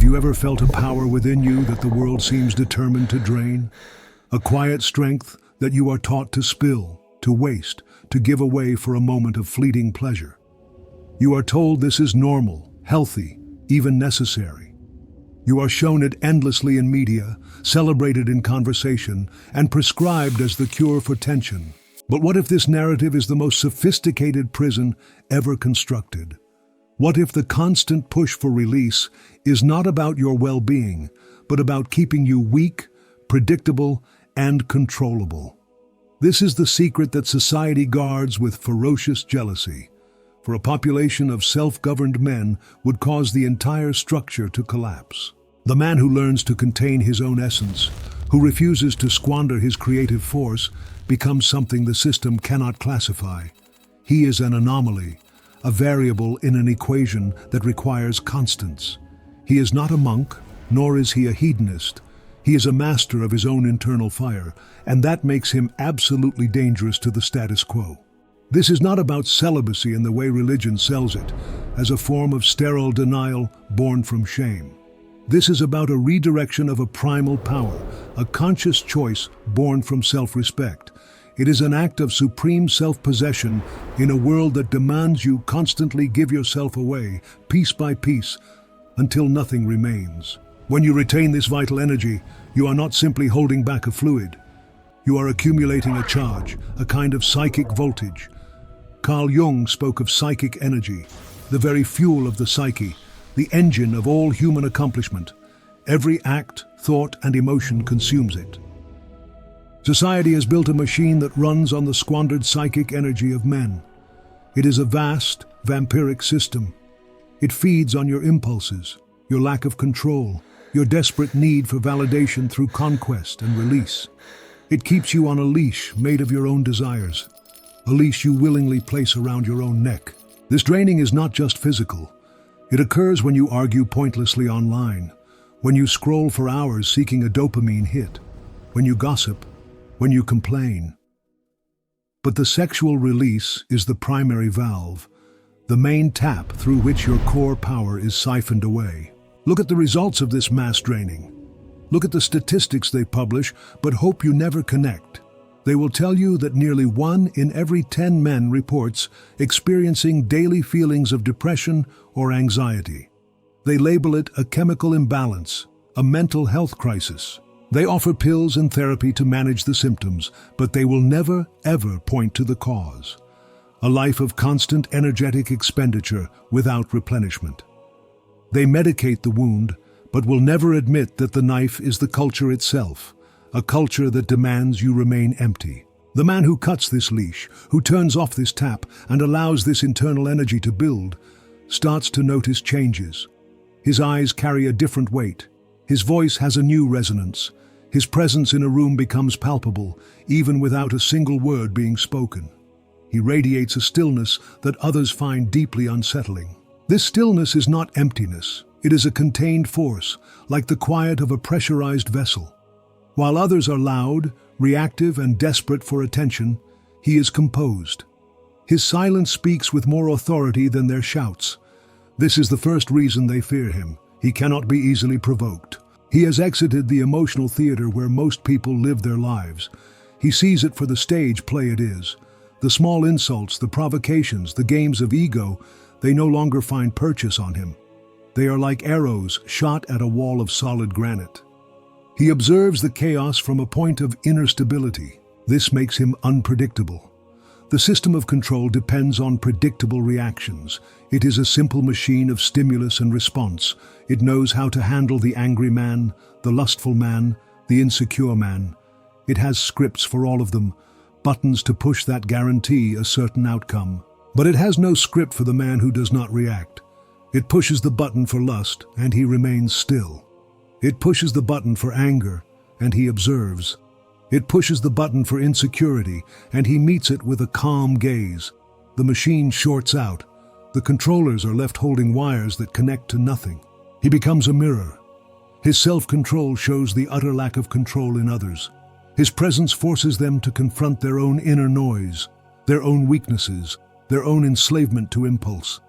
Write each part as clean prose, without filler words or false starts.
you ever felt a power within you that the world seems determined to drain? A quiet strength that you are taught to spill, to waste, to give away for a moment of fleeting pleasure. You are told this is normal, healthy, even necessary. You are shown it endlessly in media, celebrated in conversation, and prescribed as the cure for tension. But what if this narrative is the most sophisticated prison ever constructed? What if the constant push for release is not about your well-being, but about keeping you weak, predictable, and controllable? This is the secret that society guards with ferocious jealousy. For a population of self-governed men would cause the entire structure to collapse. The man who learns to contain his own essence, who refuses to squander his creative force, becomes something the system cannot classify. He is an anomaly, a variable in an equation that requires constants. He is not a monk, nor is he a hedonist. He is a master of his own internal fire, and that makes him absolutely dangerous to the status quo. This is not about celibacy in the way religion sells it, as a form of sterile denial born from shame. This is about a redirection of a primal power, a conscious choice born from self-respect. It is an act of supreme self-possession in a world that demands you constantly give yourself away, piece by piece, until nothing remains. When you retain this vital energy, you are not simply holding back a fluid. You are accumulating a charge, a kind of psychic voltage. Carl Jung spoke of psychic energy, the very fuel of the psyche, the engine of all human accomplishment. Every act, thought, and emotion consumes it. Society has built a machine that runs on the squandered psychic energy of men. It is a vast, vampiric system. It feeds on your impulses, your lack of control, your desperate need for validation through conquest and release. It keeps you on a leash made of your own desires, a leash you willingly place around your own neck. This draining is not just physical. It occurs when you argue pointlessly online, when you scroll for hours seeking a dopamine hit, when you gossip, when you complain. But the sexual release is the primary valve, the main tap through which your core power is siphoned away. Look at the results of this mass draining. Look at the statistics they publish, but hope you never connect. They will tell you that nearly 1 in every 10 men reports experiencing daily feelings of depression or anxiety. They label it a chemical imbalance, a mental health crisis. They offer pills and therapy to manage the symptoms, but they will never, ever point to the cause. A life of constant energetic expenditure without replenishment. They medicate the wound, but will never admit that the knife is the culture itself, a culture that demands you remain empty. The man who cuts this leash, who turns off this tap and allows this internal energy to build, starts to notice changes. His eyes carry a different weight. His voice has a new resonance. His presence in a room becomes palpable, even without a single word being spoken. He radiates a stillness that others find deeply unsettling. This stillness is not emptiness. It is a contained force, like the quiet of a pressurized vessel. While others are loud, reactive, and desperate for attention, he is composed. His silence speaks with more authority than their shouts. This is the first reason they fear him. He cannot be easily provoked. He has exited the emotional theater where most people live their lives. He sees it for the stage play it is. The small insults, the provocations, the games of ego, they no longer find purchase on him. They are like arrows shot at a wall of solid granite. He observes the chaos from a point of inner stability. This makes him unpredictable. The system of control depends on predictable reactions. It is a simple machine of stimulus and response. It knows how to handle the angry man, the lustful man, the insecure man. It has scripts for all of them, buttons to push that guarantee a certain outcome. But it has no script for the man who does not react. It pushes the button for lust, and he remains still. It pushes the button for anger, and he observes. It pushes the button for insecurity, and he meets it with a calm gaze. The machine shorts out. The controllers are left holding wires that connect to nothing. He becomes a mirror. His self-control shows the utter lack of control in others. His presence forces them to confront their own inner noise, their own weaknesses, their own enslavement to impulse.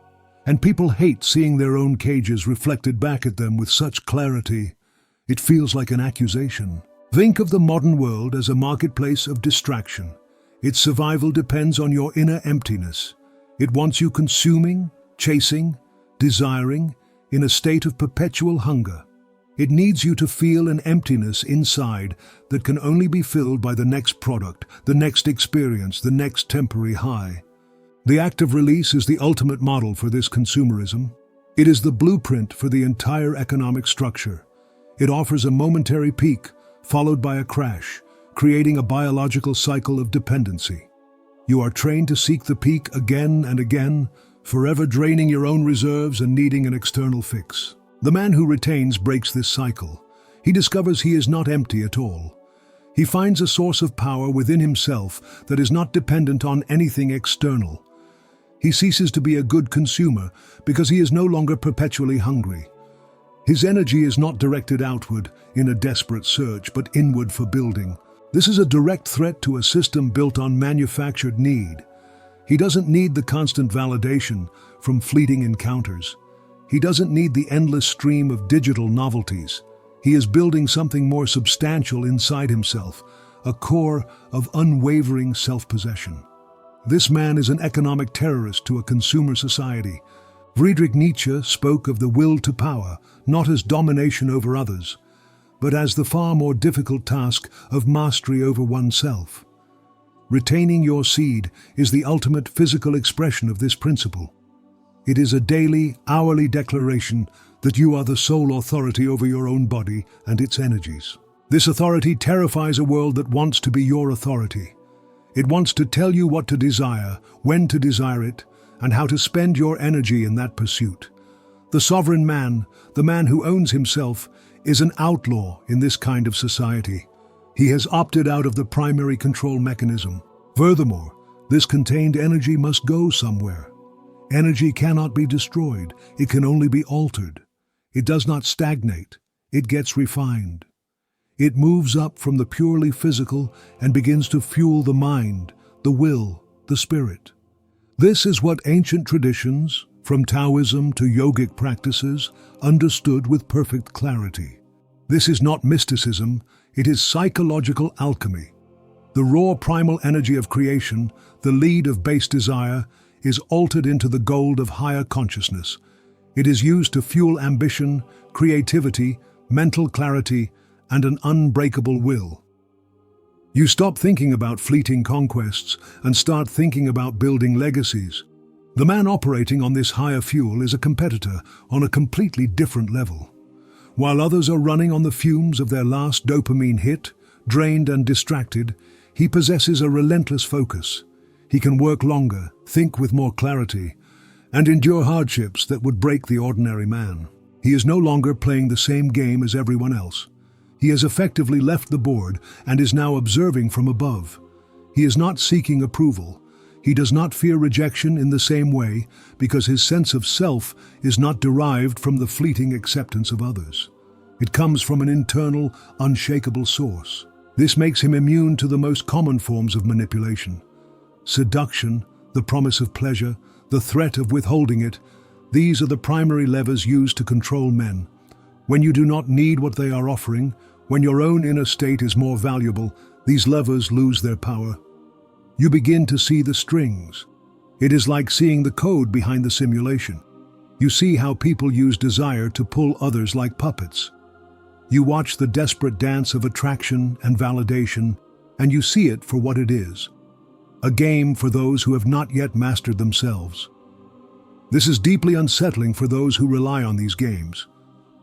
And people hate seeing their own cages reflected back at them with such clarity. It feels like an accusation. Think of the modern world as a marketplace of distraction. Its survival depends on your inner emptiness. It wants you consuming, chasing, desiring, in a state of perpetual hunger. It needs you to feel an emptiness inside that can only be filled by the next product, the next experience, the next temporary high. The act of release is the ultimate model for this consumerism. It is the blueprint for the entire economic structure. It offers a momentary peak, followed by a crash, creating a biological cycle of dependency. You are trained to seek the peak again and again, forever draining your own reserves and needing an external fix. The man who retains breaks this cycle. He discovers he is not empty at all. He finds a source of power within himself that is not dependent on anything external. He ceases to be a good consumer because he is no longer perpetually hungry. His energy is not directed outward in a desperate search, but inward for building. This is a direct threat to a system built on manufactured need. He doesn't need the constant validation from fleeting encounters. He doesn't need the endless stream of digital novelties. He is building something more substantial inside himself, a core of unwavering self-possession. This man is an economic terrorist to a consumer society. Friedrich Nietzsche spoke of the will to power, not as domination over others, but as the far more difficult task of mastery over oneself. Retaining your seed is the ultimate physical expression of this principle. It is a daily, hourly declaration that you are the sole authority over your own body and its energies. This authority terrifies a world that wants to be your authority. It wants to tell you what to desire, when to desire it, and how to spend your energy in that pursuit. The sovereign man, the man who owns himself, is an outlaw in this kind of society. He has opted out of the primary control mechanism. Furthermore, this contained energy must go somewhere. Energy cannot be destroyed, it can only be altered. It does not stagnate, it gets refined. It moves up from the purely physical and begins to fuel the mind, the will, the spirit. This is what ancient traditions, from Taoism to yogic practices, understood with perfect clarity. This is not mysticism, it is psychological alchemy. The raw primal energy of creation, the lead of base desire, is altered into the gold of higher consciousness. It is used to fuel ambition, creativity, mental clarity, and an unbreakable will. You stop thinking about fleeting conquests and start thinking about building legacies. The man operating on this higher fuel is a competitor on a completely different level. While others are running on the fumes of their last dopamine hit, drained and distracted, he possesses a relentless focus. He can work longer, think with more clarity, and endure hardships that would break the ordinary man. He is no longer playing the same game as everyone else. He has effectively left the board and is now observing from above. He is not seeking approval. He does not fear rejection in the same way because his sense of self is not derived from the fleeting acceptance of others. It comes from an internal, unshakable source. This makes him immune to the most common forms of manipulation. Seduction, the promise of pleasure, the threat of withholding it, these are the primary levers used to control men. When you do not need what they are offering, when your own inner state is more valuable, these levers lose their power. You begin to see the strings. It is like seeing the code behind the simulation. You see how people use desire to pull others like puppets. You watch the desperate dance of attraction and validation, and you see it for what it is. A game for those who have not yet mastered themselves. This is deeply unsettling for those who rely on these games.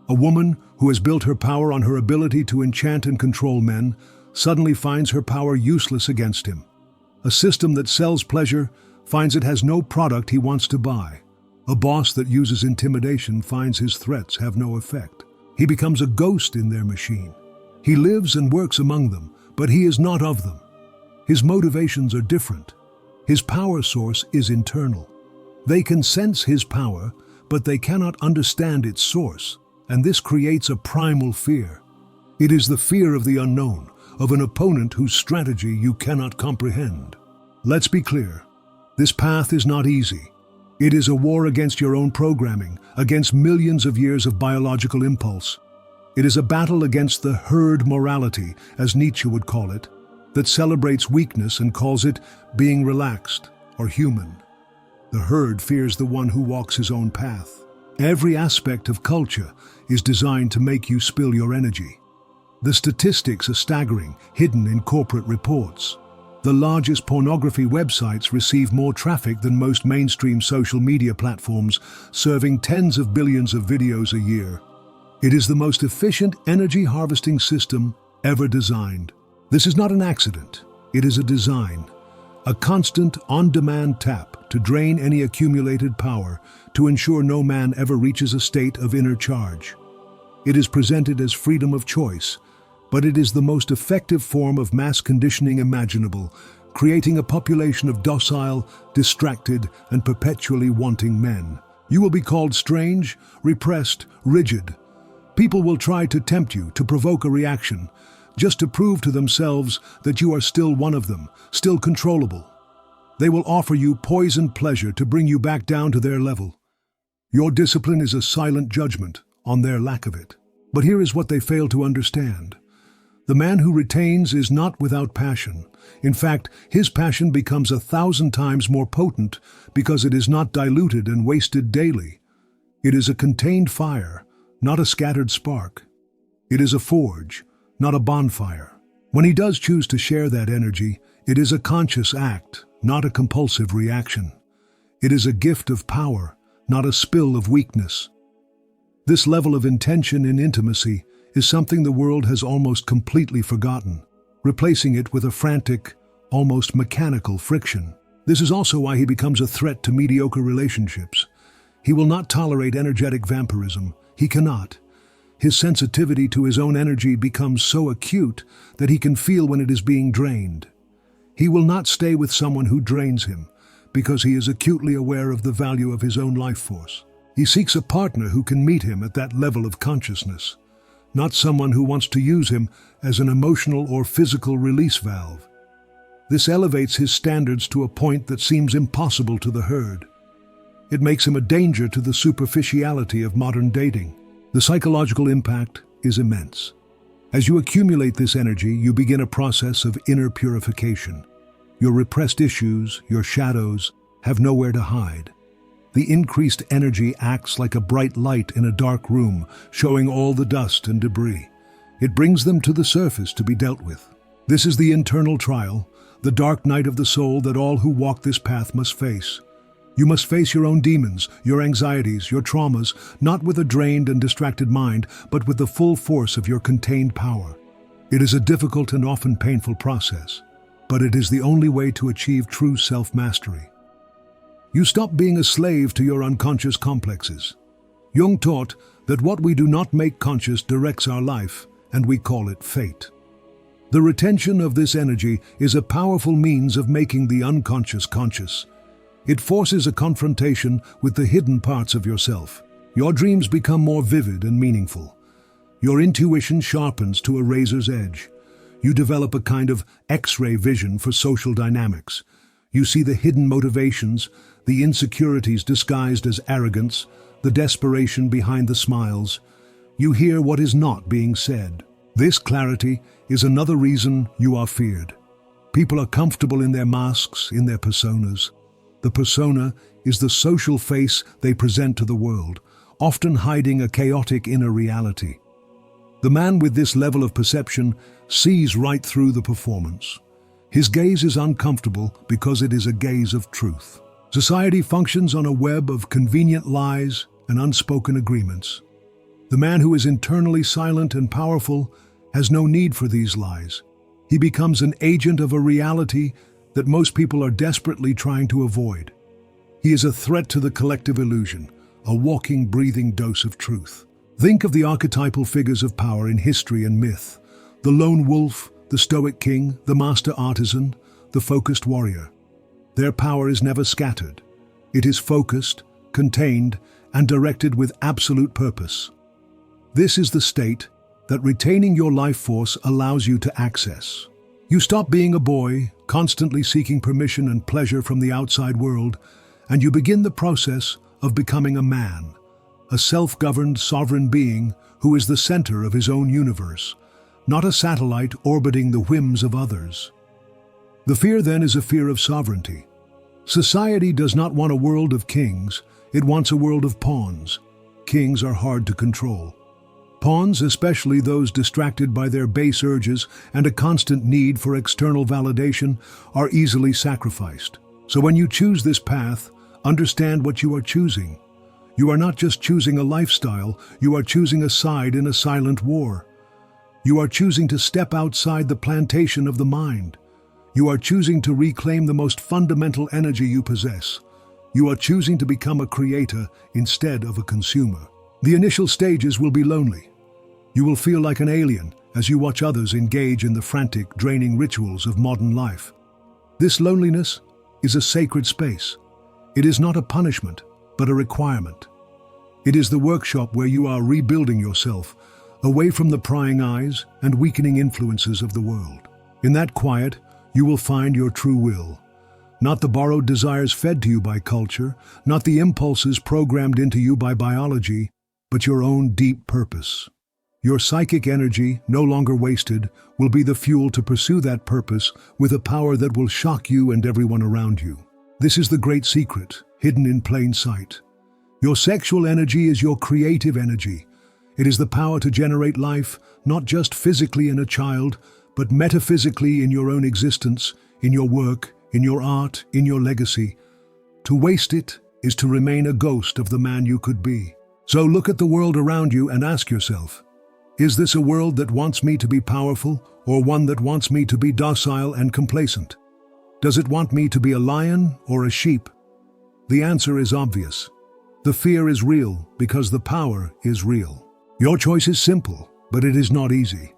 A woman who has built her power on her ability to enchant and control men suddenly finds her power useless against him. A system that sells pleasure finds it has no product he wants to buy. A boss that uses intimidation finds his threats have no effect. He becomes a ghost in their machine. He lives and works among them, but he is not of them. His motivations are different. His power source is internal. They can sense his power, but they cannot understand its source, and this creates a primal fear. It is the fear of the unknown, of an opponent whose strategy you cannot comprehend. Let's be clear. This path is not easy. It is a war against your own programming, against millions of years of biological impulse. It is a battle against the herd morality, as Nietzsche would call it, that celebrates weakness and calls it being relaxed or human. The herd fears the one who walks his own path. Every aspect of culture is designed to make you spill your energy. The statistics are staggering, hidden in corporate reports. The largest pornography websites receive more traffic than most mainstream social media platforms, serving tens of billions of videos a year. It is the most efficient energy harvesting system ever designed. This is not an accident. It is a design. A constant, on-demand tap to drain any accumulated power to ensure no man ever reaches a state of inner charge. It is presented as freedom of choice, but it is the most effective form of mass conditioning imaginable, creating a population of docile, distracted, and perpetually wanting men. You will be called strange, repressed, rigid. People will try to tempt you, to provoke a reaction, just to prove to themselves that you are still one of them, still controllable. They will offer you poisoned pleasure to bring you back down to their level. Your discipline is a silent judgment on their lack of it. But here is what they fail to understand. The man who retains is not without passion. In fact, his passion becomes 1,000 times more potent because it is not diluted and wasted daily. It is a contained fire, not a scattered spark. It is a forge, not a bonfire. When he does choose to share that energy, it is a conscious act, not a compulsive reaction. It is a gift of power, not a spill of weakness. This level of intention in intimacy is something the world has almost completely forgotten, replacing it with a frantic, almost mechanical friction. This is also why he becomes a threat to mediocre relationships. He will not tolerate energetic vampirism. He cannot. His sensitivity to his own energy becomes so acute that he can feel when it is being drained. He will not stay with someone who drains him because he is acutely aware of the value of his own life force. He seeks a partner who can meet him at that level of consciousness, not someone who wants to use him as an emotional or physical release valve. This elevates his standards to a point that seems impossible to the herd. It makes him a danger to the superficiality of modern dating. The psychological impact is immense. As you accumulate this energy, you begin a process of inner purification. Your repressed issues, your shadows, have nowhere to hide. The increased energy acts like a bright light in a dark room, showing all the dust and debris. It brings them to the surface to be dealt with. This is the internal trial, the dark night of the soul that all who walk this path must face. You must face your own demons, your anxieties, your traumas, not with a drained and distracted mind, but with the full force of your contained power. It is a difficult and often painful process, but it is the only way to achieve true self-mastery. You stop being a slave to your unconscious complexes. Jung taught that what we do not make conscious directs our life, and we call it fate. The retention of this energy is a powerful means of making the unconscious conscious. It forces a confrontation with the hidden parts of yourself. Your dreams become more vivid and meaningful. Your intuition sharpens to a razor's edge. You develop a kind of X-ray vision for social dynamics. You see the hidden motivations, the insecurities disguised as arrogance, the desperation behind the smiles. You hear what is not being said. This clarity is another reason you are feared. People are comfortable in their masks, in their personas. The persona is the social face they present to the world, often hiding a chaotic inner reality. The man with this level of perception sees right through the performance. His gaze is uncomfortable because it is a gaze of truth. Society functions on a web of convenient lies and unspoken agreements. The man who is internally silent and powerful has no need for these lies. He becomes an agent of a reality that most people are desperately trying to avoid. He is a threat to the collective illusion, a walking, breathing dose of truth. Think of the archetypal figures of power in history and myth: the lone wolf, the stoic king, the master artisan, the focused warrior. Their power is never scattered. It is focused, contained, and directed with absolute purpose. This is the state that retaining your life force allows you to access. You stop being a boy, constantly seeking permission and pleasure from the outside world, and you begin the process of becoming a man, a self-governed sovereign being who is the center of his own universe, not a satellite orbiting the whims of others. The fear then is a fear of sovereignty. Society does not want a world of kings, it wants a world of pawns. Kings are hard to control. Pawns, especially those distracted by their base urges and a constant need for external validation, are easily sacrificed. So when you choose this path, understand what you are choosing. You are not just choosing a lifestyle, you are choosing a side in a silent war. You are choosing to step outside the plantation of the mind. You are choosing to reclaim the most fundamental energy you possess. You are choosing to become a creator instead of a consumer. The initial stages will be lonely. You will feel like an alien as you watch others engage in the frantic, draining rituals of modern life. This loneliness is a sacred space. It is not a punishment, but a requirement. It is the workshop where you are rebuilding yourself, away from the prying eyes and weakening influences of the world. In that quiet, you will find your true will. Not the borrowed desires fed to you by culture, not the impulses programmed into you by biology, but your own deep purpose. Your psychic energy, no longer wasted, will be the fuel to pursue that purpose with a power that will shock you and everyone around you. This is the great secret, hidden in plain sight. Your sexual energy is your creative energy. It is the power to generate life, not just physically in a child, but metaphysically in your own existence, in your work, in your art, in your legacy. To waste it is to remain a ghost of the man you could be. So look at the world around you and ask yourself, is this a world that wants me to be powerful, or one that wants me to be docile and complacent? Does it want me to be a lion or a sheep? The answer is obvious. The fear is real because the power is real. Your choice is simple, but it is not easy.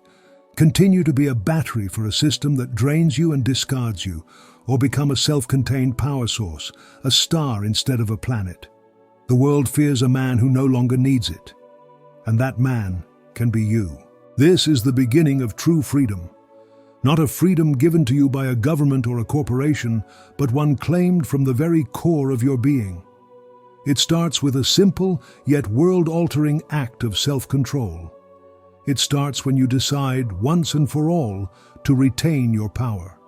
Continue to be a battery for a system that drains you and discards you, or become a self-contained power source, a star instead of a planet. The world fears a man who no longer needs it, and that man can be you. This is the beginning of true freedom. Not a freedom given to you by a government or a corporation, but one claimed from the very core of your being. It starts with a simple yet world-altering act of self-control. It starts when you decide, once and for all, to retain your power.